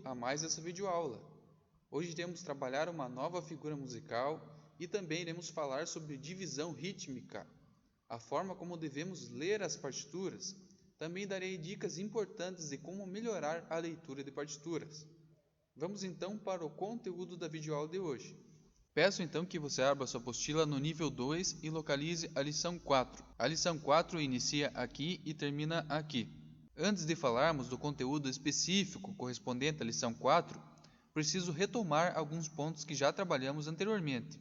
a mais essa videoaula. Hoje iremos trabalhar uma nova figura musical e também iremos falar sobre divisão rítmica, a forma como devemos ler as partituras. Também darei dicas importantes de como melhorar a leitura de partituras. Vamos então para o conteúdo da videoaula de hoje. Peço então que você abra sua apostila no nível 2 e localize a lição 4. A lição 4 inicia aqui e termina aqui. Antes de falarmos do conteúdo específico correspondente à lição 4, preciso retomar alguns pontos que já trabalhamos anteriormente.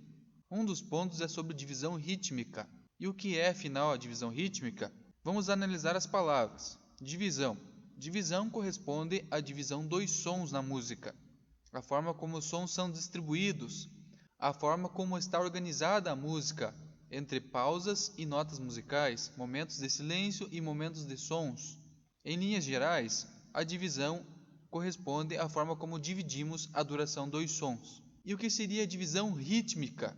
Um dos pontos é sobre divisão rítmica. E o que é, afinal, a divisão rítmica? Vamos analisar as palavras. Divisão. Divisão corresponde à divisão dos sons na música. A forma como os sons são distribuídos. A forma como está organizada a música, entre pausas e notas musicais, momentos de silêncio e momentos de sons. Em linhas gerais, a divisão corresponde à forma como dividimos a duração dos sons. E o que seria a divisão rítmica?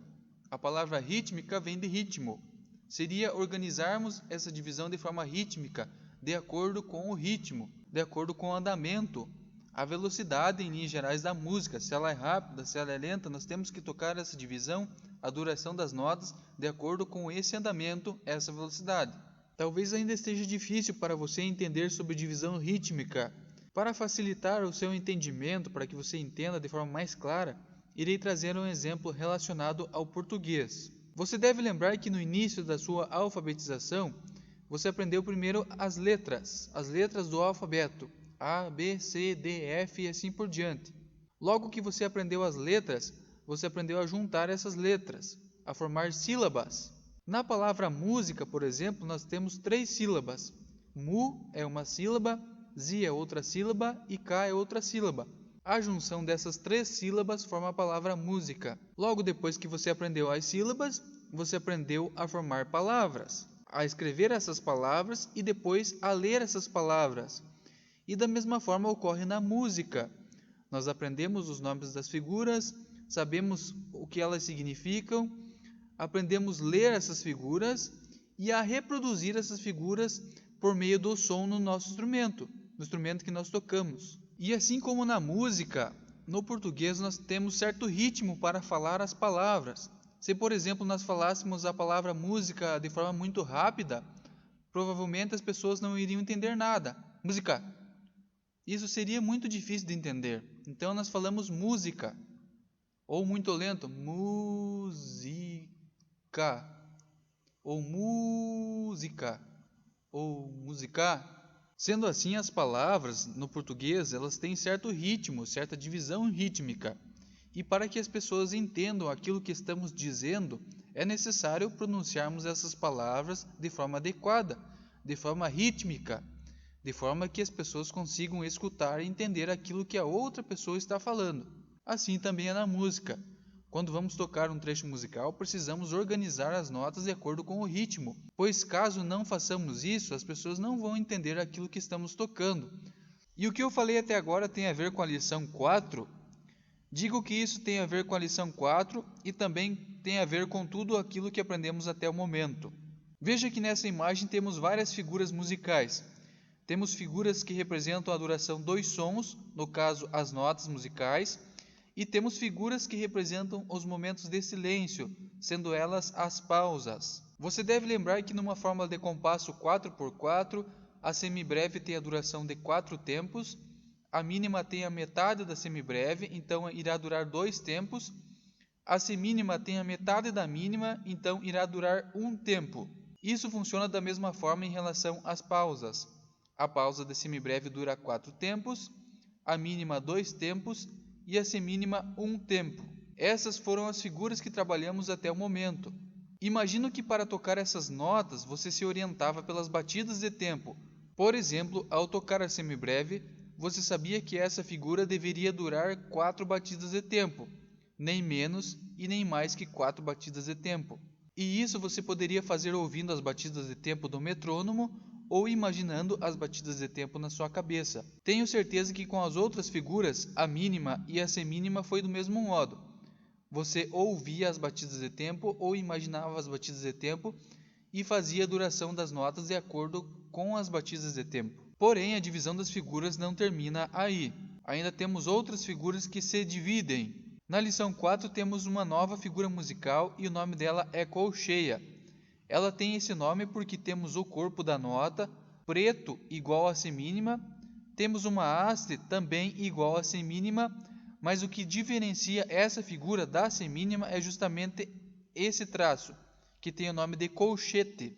A palavra rítmica vem de ritmo. Seria organizarmos essa divisão de forma rítmica, de acordo com o ritmo, de acordo com o andamento, a velocidade em linhas gerais da música. Se ela é rápida, se ela é lenta, nós temos que tocar essa divisão, a duração das notas, de acordo com esse andamento, essa velocidade. Talvez ainda esteja difícil para você entender sobre divisão rítmica. Para facilitar o seu entendimento, para que você entenda de forma mais clara, irei trazer um exemplo relacionado ao português. Você deve lembrar que no início da sua alfabetização, você aprendeu primeiro as letras do alfabeto, A, B, C, D, F e assim por diante. Logo que você aprendeu as letras, você aprendeu a juntar essas letras, a formar sílabas. Na palavra música, por exemplo, nós temos 3 sílabas. Mu é uma sílaba, Zi é outra sílaba e Ka é outra sílaba. A junção dessas 3 sílabas forma a palavra música. Logo depois que você aprendeu as sílabas, você aprendeu a formar palavras, a escrever essas palavras e depois a ler essas palavras. E da mesma forma ocorre na música. Nós aprendemos os nomes das figuras, sabemos o que elas significam, aprendemos a ler essas figuras e a reproduzir essas figuras por meio do som no nosso instrumento, no instrumento que nós tocamos. E assim como na música, no português nós temos certo ritmo para falar as palavras. Se, por exemplo, nós falássemos a palavra música de forma muito rápida, provavelmente as pessoas não iriam entender nada. Música. Isso seria muito difícil de entender. Então nós falamos música. Ou muito lento, música. Ou música. Ou musicar. Sendo assim, as palavras no português, elas têm certo ritmo, certa divisão rítmica. E para que as pessoas entendam aquilo que estamos dizendo, é necessário pronunciarmos essas palavras de forma adequada, de forma rítmica, de forma que as pessoas consigam escutar e entender aquilo que a outra pessoa está falando. Assim também é na música. Quando vamos tocar um trecho musical, precisamos organizar as notas de acordo com o ritmo, pois caso não façamos isso, as pessoas não vão entender aquilo que estamos tocando. E o que eu falei até agora tem a ver com a lição 4? Digo que isso tem a ver com a lição 4 e também tem a ver com tudo aquilo que aprendemos até o momento. Veja que nessa imagem temos várias figuras musicais. Temos figuras que representam a duração dos sons, no caso as notas musicais, e temos figuras que representam os momentos de silêncio, sendo elas as pausas. Você deve lembrar que numa fórmula de compasso 4x4, a semibreve tem a duração de 4 tempos, a mínima tem a metade da semibreve, então irá durar 2 tempos, a semínima tem a metade da mínima, então irá durar 1 tempo. Isso funciona da mesma forma em relação às pausas. A pausa da semibreve dura 4 tempos, a mínima 2 tempos e a semínima 1 tempo. Essas foram as figuras que trabalhamos até o momento. Imagino que para tocar essas notas você se orientava pelas batidas de tempo. Por exemplo, ao tocar a semibreve, você sabia que essa figura deveria durar 4 batidas de tempo, nem menos e nem mais que 4 batidas de tempo. E isso você poderia fazer ouvindo as batidas de tempo do metrônomo ou imaginando as batidas de tempo na sua cabeça. Tenho certeza que com as outras figuras, a mínima e a semínima foi do mesmo modo. Você ouvia as batidas de tempo ou imaginava as batidas de tempo e fazia a duração das notas de acordo com as batidas de tempo. Porém, a divisão das figuras não termina aí. ainda temos outras figuras que se dividem. Na lição 4 temos uma nova figura musical e o nome dela é colcheia. Ela tem esse nome porque temos o corpo da nota, preto igual a semínima, temos uma haste também igual a semínima, mas o que diferencia essa figura da semínima é justamente esse traço, que tem o nome de colchete,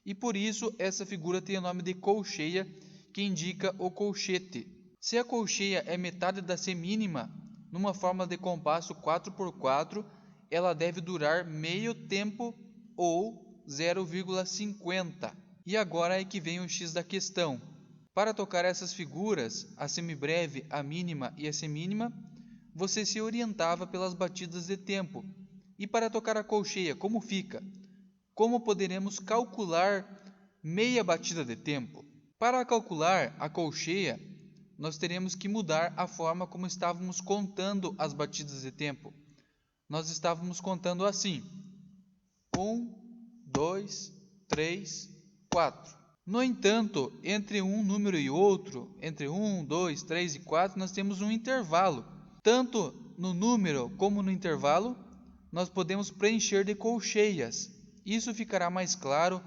e por isso essa figura tem o nome de colcheia, que indica o colchete. Se a colcheia é metade da semínima, numa forma de compasso 4x4, ela deve durar meio tempo ou 0,50. E agora é que vem o X da questão. Para tocar essas figuras, a semibreve, a mínima e a semínima, você se orientava pelas batidas de tempo. E para tocar a colcheia, como fica? Como poderemos calcular meia batida de tempo? Para calcular a colcheia, nós teremos que mudar a forma como estávamos contando as batidas de tempo. Nós estávamos contando assim: 1, 2, 3, 4. No entanto, entre um número e outro, entre 1, 2, 3 e 4, nós temos um intervalo. Tanto no número como no intervalo, nós podemos preencher de colcheias. Isso ficará mais claro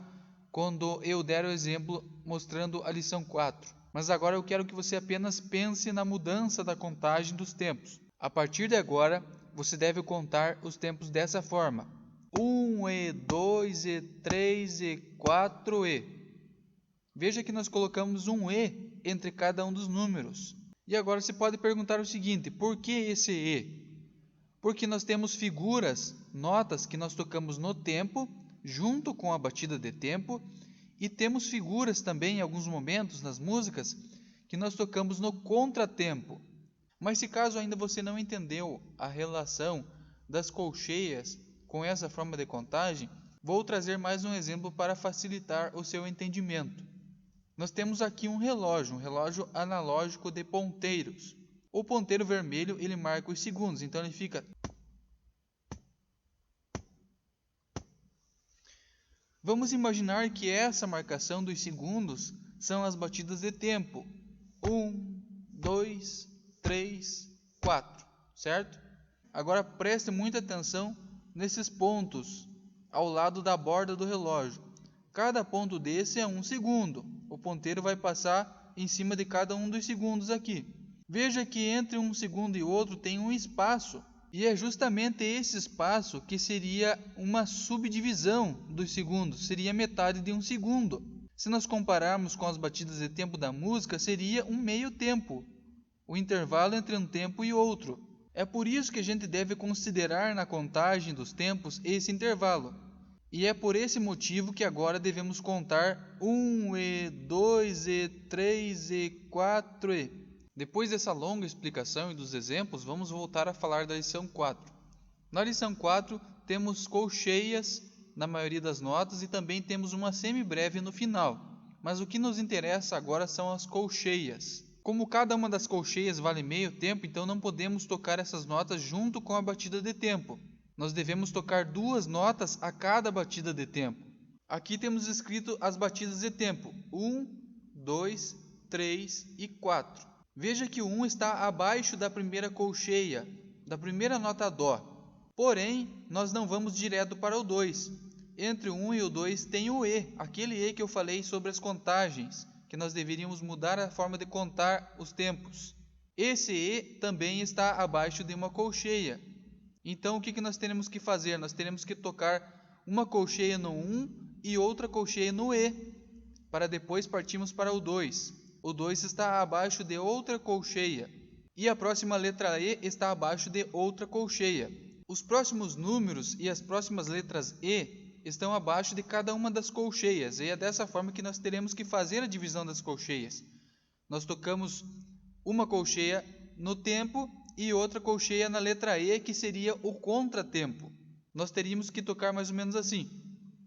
quando eu der o exemplo mostrando a lição 4. Mas agora eu quero que você apenas pense na mudança da contagem dos tempos. A partir de agora, você deve contar os tempos dessa forma: 1 e 2 e 3 e 4 e. Veja que nós colocamos um e entre cada um dos números. E agora você pode perguntar o seguinte: por que esse e? Porque nós temos figuras, notas que nós tocamos no tempo, junto com a batida de tempo, e temos figuras também em alguns momentos nas músicas que nós tocamos no contratempo. Mas se caso ainda você não entendeu a relação das colcheias com essa forma de contagem, vou trazer mais um exemplo para facilitar o seu entendimento. Nós temos aqui um relógio analógico de ponteiros. O ponteiro vermelho ele marca os segundos, então ele fica. Vamos imaginar que essa marcação dos segundos são as batidas de tempo. 1, 2, 3, 4, certo? Agora preste muita atenção nesses pontos ao lado da borda do relógio. Cada ponto desse é 1 segundo. O ponteiro vai passar em cima de cada um dos segundos aqui. Veja que entre um segundo e outro tem um espaço. E é justamente esse espaço que seria uma subdivisão dos segundos, seria metade de um segundo. Se nós compararmos com as batidas de tempo da música, seria um meio tempo, o intervalo entre um tempo e outro. É por isso que a gente deve considerar na contagem dos tempos esse intervalo. E é por esse motivo que agora devemos contar 1 e 2 e 3 e 4 e... Depois dessa longa explicação e dos exemplos, vamos voltar a falar da lição 4. Na lição 4, temos colcheias na maioria das notas e também temos uma semibreve no final. Mas o que nos interessa agora são as colcheias. Como cada uma das colcheias vale meio tempo, então não podemos tocar essas notas junto com a batida de tempo. Nós devemos tocar 2 notas a cada batida de tempo. Aqui temos escrito as batidas de tempo: 1, 2, 3 e 4. Veja que o 1 está abaixo da primeira colcheia, da primeira nota Dó. Porém, nós não vamos direto para o 2. Entre o 1 e o 2 tem o E, aquele E que eu falei sobre as contagens, que nós deveríamos mudar a forma de contar os tempos. Esse E também está abaixo de uma colcheia. Então, o que nós teremos que fazer? Nós teremos que tocar uma colcheia no 1 e outra colcheia no E, para depois partirmos para o 2. O 2 está abaixo de outra colcheia e a próxima letra E está abaixo de outra colcheia. Os próximos números e as próximas letras E estão abaixo de cada uma das colcheias, e é dessa forma que nós teremos que fazer a divisão das colcheias. Nós tocamos uma colcheia no tempo e outra colcheia na letra E, que seria o contratempo. Nós teríamos que tocar mais ou menos assim: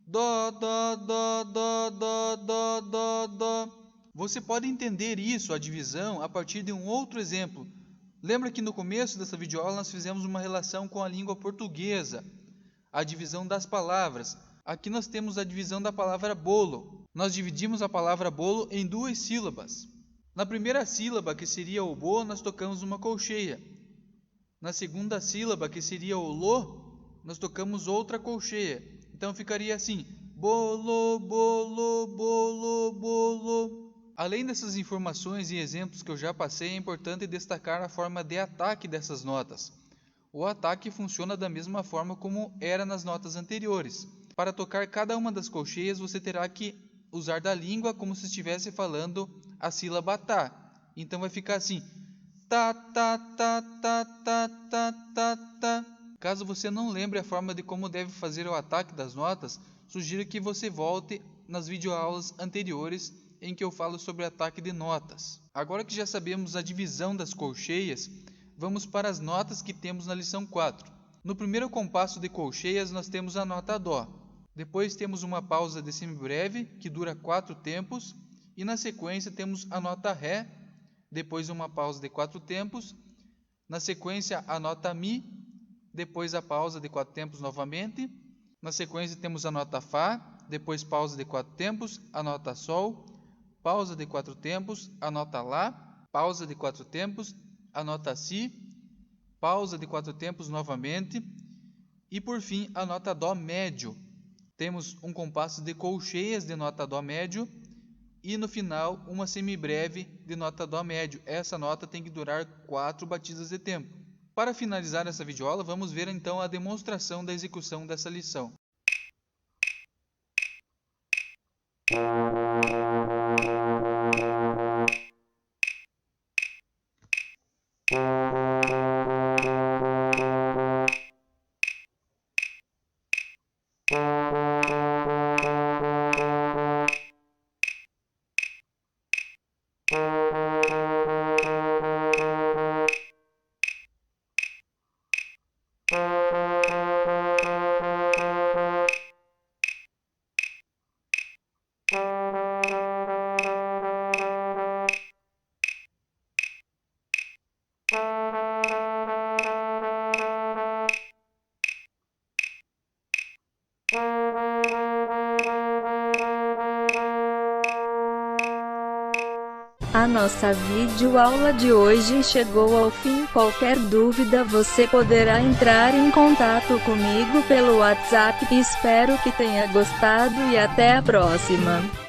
Dó, dó, dó, dó, dó, dó, dó, dó. Você pode entender isso, a divisão, a partir de um outro exemplo. Lembra que no começo dessa videoaula nós fizemos uma relação com a língua portuguesa, a divisão das palavras. Aqui nós temos a divisão da palavra bolo. Nós dividimos a palavra bolo em 2 sílabas. Na primeira sílaba, que seria o bo, nós tocamos uma colcheia. Na segunda sílaba, que seria o lo, nós tocamos outra colcheia. Então ficaria assim: bolo, bolo, bolo, bolo. Além dessas informações e exemplos que eu já passei, é importante destacar a forma de ataque dessas notas. O ataque funciona da mesma forma como era nas notas anteriores. Para tocar cada uma das colcheias, você terá que usar da língua como se estivesse falando a sílaba tá. Então vai ficar assim: tá, tá, tá, tá, tá, tá, tá, tá. Caso você não lembre a forma de como deve fazer o ataque das notas, sugiro que você volte nas videoaulas anteriores em que eu falo sobre ataque de notas. Agora que já sabemos a divisão das colcheias, vamos para as notas que temos na lição 4. No primeiro compasso de colcheias, nós temos a nota dó. Depois temos uma pausa de semibreve, que dura 4 tempos, e na sequência temos a nota ré, depois uma pausa de 4 tempos, na sequência a nota mi, depois a pausa de 4 tempos novamente, na sequência temos a nota fá, depois pausa de 4 tempos, a nota sol, pausa de 4 tempos, a nota lá, pausa de 4 tempos, a nota si, pausa de 4 tempos novamente, e por fim a nota dó médio. Temos um compasso de colcheias de nota dó médio e no final uma semibreve de nota dó médio. Essa nota tem que durar 4 batidas de tempo. Para finalizar essa videoaula, vamos ver então a demonstração da execução dessa lição. A nossa videoaula de hoje chegou ao fim. Qualquer dúvida você poderá entrar em contato comigo pelo WhatsApp. Espero que tenha gostado e até a próxima.